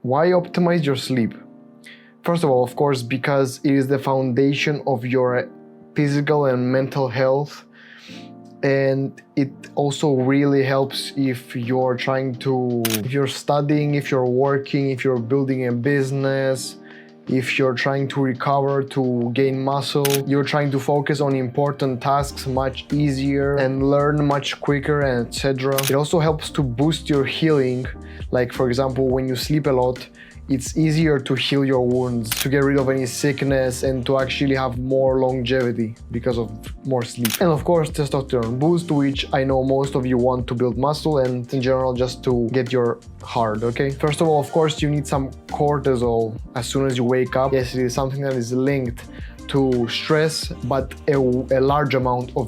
Why optimize your sleep? First of all, of course, because it is the foundation of your physical and mental health. And it also really helps if you're studying, if you're working, if you're building a business, if you're trying to recover, to gain muscle, you're trying to focus on important tasks much easier and learn much quicker, and etc. It also helps to boost your healing. Like, for example, when you sleep a lot, it's easier to heal your wounds, to get rid of any sickness, and to actually have more longevity because of more sleep. And of course, testosterone boost, which I know most of you want to build muscle and in general just to get your hard, okay? First of all, of course, you need some cortisol as soon as you wake up. Yes, it is something that is linked to stress, but a large amount of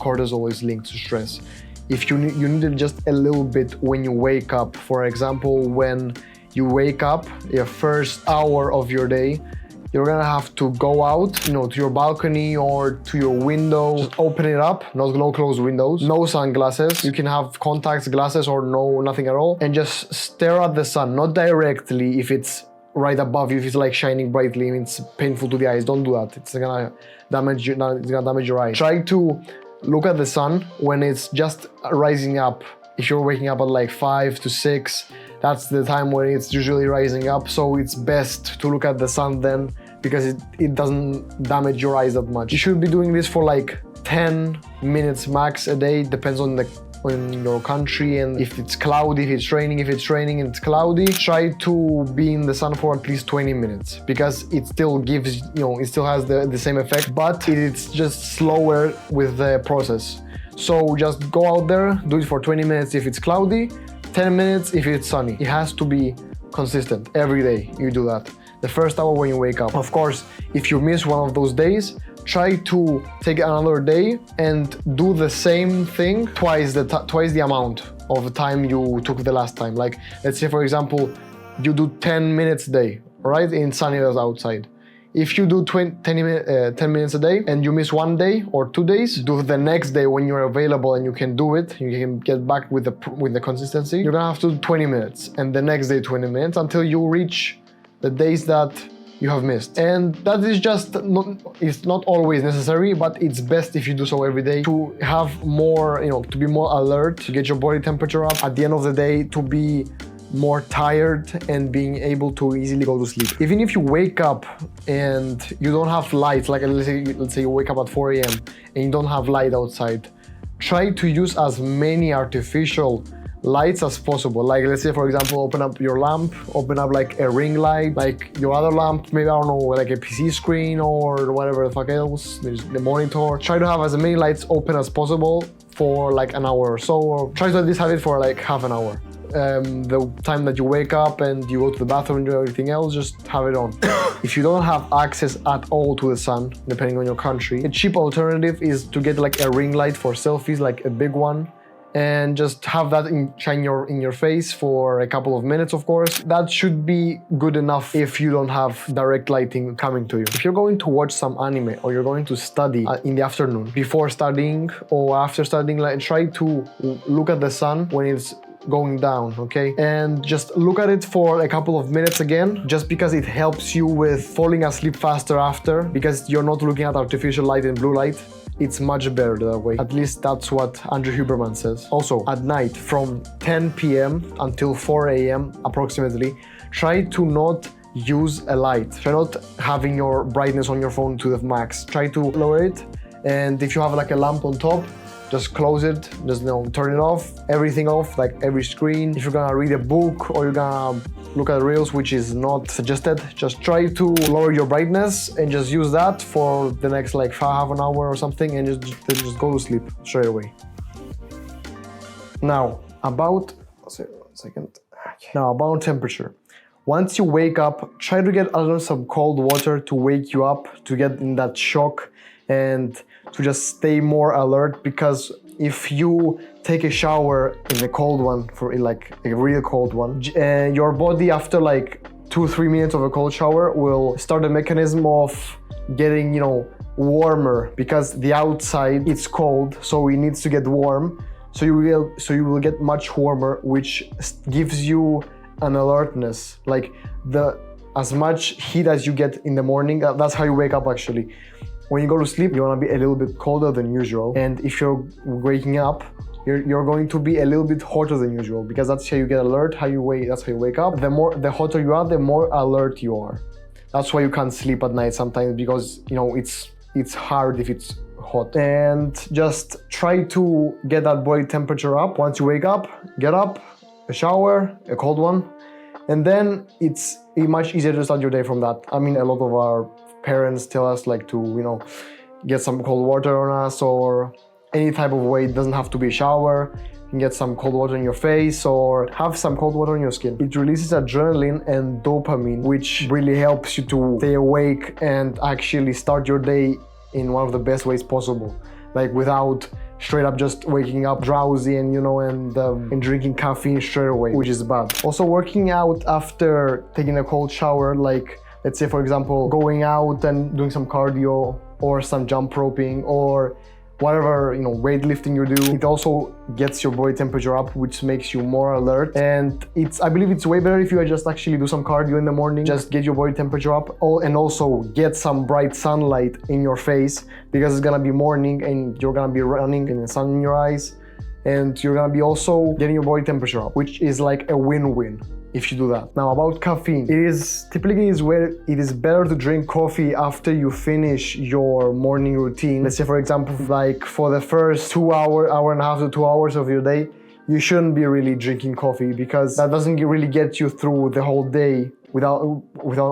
cortisol is linked to stress. If you need it just a little bit when you wake up. For example, when you wake up, your first hour of your day, you're gonna have to go out, to your balcony or to your window. Just open it up, no closed windows, no sunglasses. You can have contacts, glasses, or nothing at all, and just stare at the sun, not directly if it's right above you, if it's like shining brightly and it's painful to the eyes. Don't do that. It's gonna damage your eyes. Try to look at the sun when it's just rising up. If you're waking up at like 5 to 6, that's the time when it's usually rising up. So it's best to look at the sun then, because it doesn't damage your eyes that much. You should be doing this for like 10 minutes max a day. Depends on your country, and if it's cloudy, if it's raining and it's cloudy, try to be in the sun for at least 20 minutes, because it still gives, it still has the same effect, but it's just slower with the process. So just go out there, do it for 20 minutes if it's cloudy, 10 minutes if it's sunny. It has to be consistent. Every day you do that. The first hour when you wake up. Of course, if you miss one of those days, try to take another day and do the same thing twice the amount of time you took the last time. Like, let's say, for example, you do 10 minutes a day, right? In sunny days outside. If you do 10 minutes a day and you miss one day or 2 days, do the next day when you're available and you can do it, you can get back with the consistency. You're gonna have to do 20 minutes and the next day 20 minutes until you reach the days that you have missed. And that is it's not always necessary, but it's best if you do so every day to have more, to be more alert, to get your body temperature up. At the end of the day, to be more tired and being able to easily go to sleep. Even if you wake up and you don't have light, like let's say you wake up at 4 a.m. and you don't have light outside, try to use as many artificial lights as possible. Like, let's say, for example, open up your lamp, open up like a ring light, like your other lamp, maybe, I don't know, like a PC screen or whatever the fuck else, there's the monitor. Try to have as many lights open as possible for like an hour or so, or try to at least have it for like half an hour. The time that you wake up and you go to the bathroom and do everything else, just have it on. If you don't have access at all to the sun, depending on your country, a cheap alternative is to get like a ring light for selfies, like a big one, and just have that shine in your face for a couple of minutes, of course. That should be good enough if you don't have direct lighting coming to you. If you're going to watch some anime or you're going to study in the afternoon, before studying or after studying, like, try to look at the sun when it's going down, okay? And just look at it for a couple of minutes again, just because it helps you with falling asleep faster after, because you're not looking at artificial light and blue light. It's much better that way. At least that's what Andrew Huberman says. Also, at night from 10 p.m. until 4 a.m. approximately, try to not use a light. Try not having your brightness on your phone to the max. Try to lower it, and if you have like a lamp on top, just close it, just turn it off, everything off, like every screen. If you're gonna read a book or you're gonna look at reels, which is not suggested, just try to lower your brightness and just use that for the next like half an hour or something, and just go to sleep straight away. Now, about temperature. Once you wake up, try to get some cold water to wake you up, to get in that shock and to just stay more alert, because if you take a shower in a cold one, for like a real cold one, your body after like 2-3 minutes of a cold shower will start a mechanism of getting, warmer, because the outside it's cold, so it needs to get warm. So you will get much warmer, which gives you an alertness, like as much heat as you get in the morning. That's how you wake up actually. When you go to sleep, you want to be a little bit colder than usual, and if you're waking up, you're going to be a little bit hotter than usual, because that's how you get alert. That's how you wake up. The hotter you are, the more alert you are. That's why you can't sleep at night sometimes, because it's hard if it's hot. And just try to get that body temperature up. Once you wake up, get up, a shower, a cold one, and then it's much easier to start your day from that. I mean, a lot of our parents tell us like to, get some cold water on us, or any type of way. It doesn't have to be a shower. You can get some cold water in your face or have some cold water on your skin. It releases adrenaline and dopamine, which really helps you to stay awake and actually start your day in one of the best ways possible, like without straight up just waking up drowsy and drinking caffeine straight away, which is bad. Also, working out after taking a cold shower, like let's say for example going out and doing some cardio or some jump roping or whatever weightlifting you do, it also gets your body temperature up, which makes you more alert. And I believe it's way better if you just actually do some cardio in the morning, just get your body temperature up, and also get some bright sunlight in your face, because it's gonna be morning and you're gonna be running and the sun in your eyes, and you're gonna be also getting your body temperature up, which is like a win-win if you do that. Now, about caffeine, it is better to drink coffee after you finish your morning routine. Let's say for example, like for the first hour and a half to 2 hours of your day, you shouldn't be really drinking coffee, because that doesn't really get you through the whole day without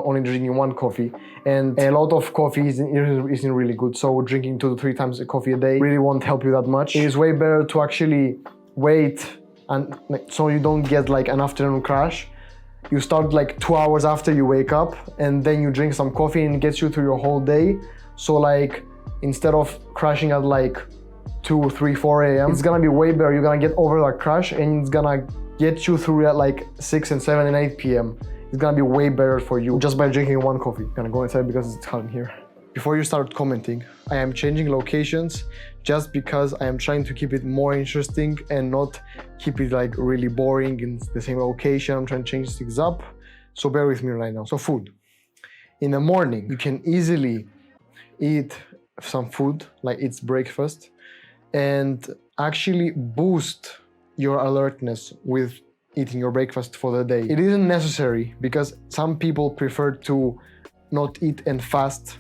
only drinking one coffee. And a lot of coffee isn't really good, so drinking 2 to 3 times coffee a day really won't help you that much. It is way better to actually wait, and so you don't get like an afternoon crash. You start like 2 hours after you wake up, and then you drink some coffee, and it gets you through your whole day. So like instead of crashing at like 2, 3, 4 a.m., it's gonna be way better. You're gonna get over that crash, and it's gonna get you through at like 6 and 7 and 8 p.m. It's gonna be way better for you just by drinking one coffee. I'm gonna go inside because it's hot in here. Before you start commenting, I am changing locations just because I am trying to keep it more interesting and not keep it like really boring in the same location. I'm trying to change things up, so bear with me right now. So food. In the morning, you can easily eat some food, like it's breakfast, and actually boost your alertness with eating your breakfast for the day. It isn't necessary, because some people prefer to not eat and fast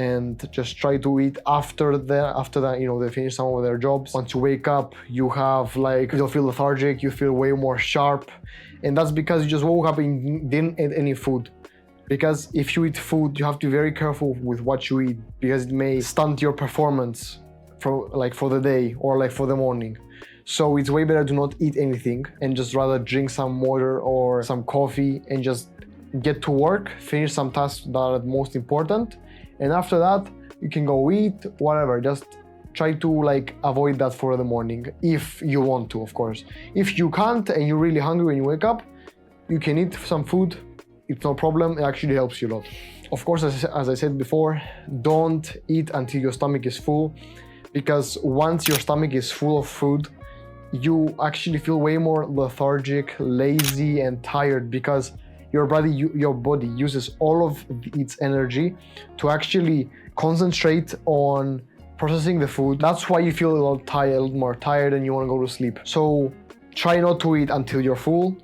and just try to eat after that, they finish some of their jobs. Once you wake up, you don't feel lethargic, you feel way more sharp, and that's because you just woke up and didn't eat any food. Because if you eat food, you have to be very careful with what you eat, because it may stunt your performance for the day or for the morning. So it's way better to not eat anything and just rather drink some water or some coffee and just get to work, finish some tasks that are most important. And after that, you can go eat, whatever. Just try to avoid that for the morning, if you want to, of course. If you can't and you're really hungry when you wake up, you can eat some food. It's no problem. It actually helps you a lot. Of course, as I said before, don't eat until your stomach is full, because once your stomach is full of food, you actually feel way more lethargic, lazy, and tired, because your body uses all of its energy to actually concentrate on processing the food. That's why you feel a lot more tired, and you want to go to sleep. So try not to eat until you're full.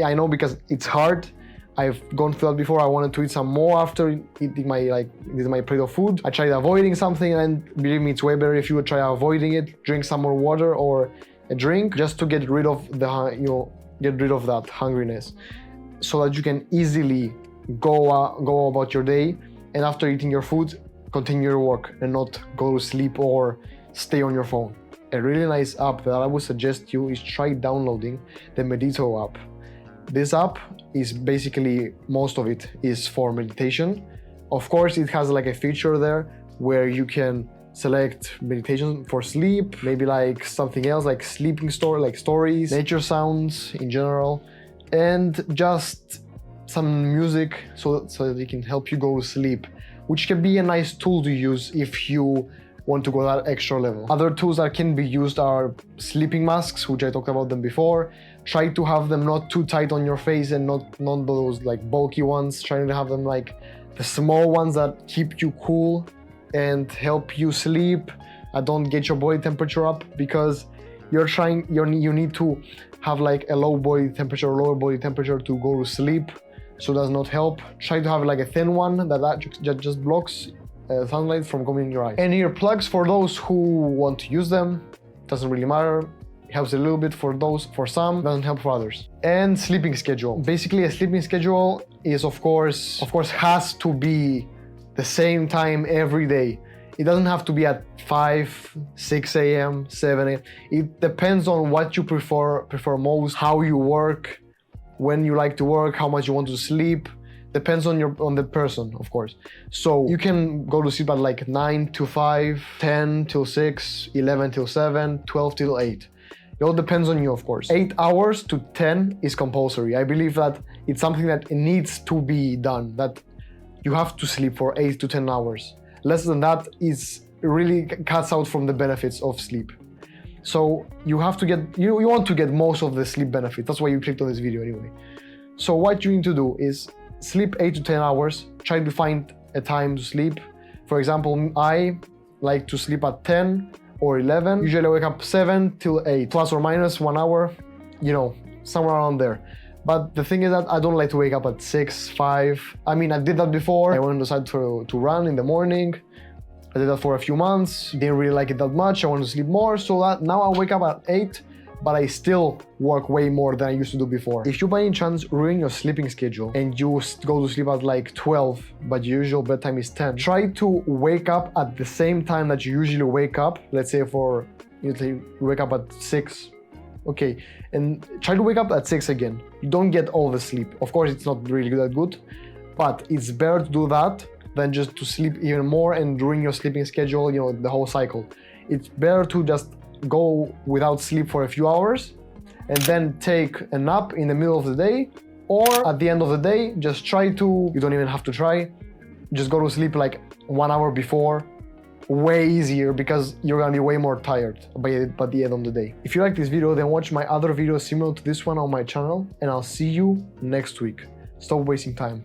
I know, because it's hard. I've gone through that before. I wanted to eat some more after eating my plate of food. I tried avoiding something, and believe me, it's way better if you would try avoiding it. Drink some more water or a drink, just to get rid of that hungriness, so that you can easily go about your day, and after eating your food, continue your work and not go to sleep or stay on your phone. A really nice app that I would suggest you is try downloading the Medito app. This app is basically, most of it is for meditation. Of course, it has a feature there where you can select meditation for sleep, maybe something else like sleeping stories, nature sounds in general, and just some music so that it can help you go to sleep, which can be a nice tool to use if you want to go that extra level. Other tools that can be used are sleeping masks, which I talked about them before. Try to have them not too tight on your face and not those like bulky ones. Try to have them like the small ones that keep you cool and help you sleep. Don't get your body temperature up, because you need to have like a lower body temperature to go to sleep, so it does not help. Try to have like a thin one that just blocks sunlight from coming in your eyes. And earplugs, for those who want to use them, doesn't really matter. It helps a little bit for some, doesn't help for others. And sleeping schedule. Basically, a sleeping schedule is of course has to be the same time every day. It doesn't have to be at 5, 6 a.m., 7 a.m. It depends on what you prefer most, how you work, when you like to work, how much you want to sleep. Depends on the person, of course. So you can go to sleep at like 9 to 5, 10 till 6, 11 till 7, 12 till 8. It all depends on you, of course. 8 hours to 10 is compulsory. I believe that it's something that needs to be done, that you have to sleep for 8 to 10 hours. Less than that is really cuts out from the benefits of sleep. So you have to you want to get most of the sleep benefits. That's why you clicked on this video anyway. So what you need to do is sleep 8 to 10 hours. Try to find a time to sleep. For example, I like to sleep at 10 or 11. Usually I wake up 7 till 8, plus or minus 1 hour, somewhere around there. But the thing is that I don't like to wake up at 6, 5. I mean, I did that before. I went and decided to run in the morning. I did that for a few months. Didn't really like it that much. I wanted to sleep more. So that now I wake up at 8, but I still work way more than I used to do before. If you by any chance ruin your sleeping schedule and you go to sleep at like 12, but your usual bedtime is 10, try to wake up at the same time that you usually wake up. Let's say you wake up at 6. Okay, and try to wake up at 6 again. You don't get all the sleep. Of course, it's not really that good, but it's better to do that than just to sleep even more and ruin your sleeping schedule, the whole cycle. It's better to just go without sleep for a few hours and then take a nap in the middle of the day, or at the end of the day, just you don't even have to try, just go to sleep like 1 hour before. Way easier, because you're gonna be way more tired by the end of the day. If you like this video, then watch my other videos similar to this one on my channel, and I'll see you next week. Stop wasting time.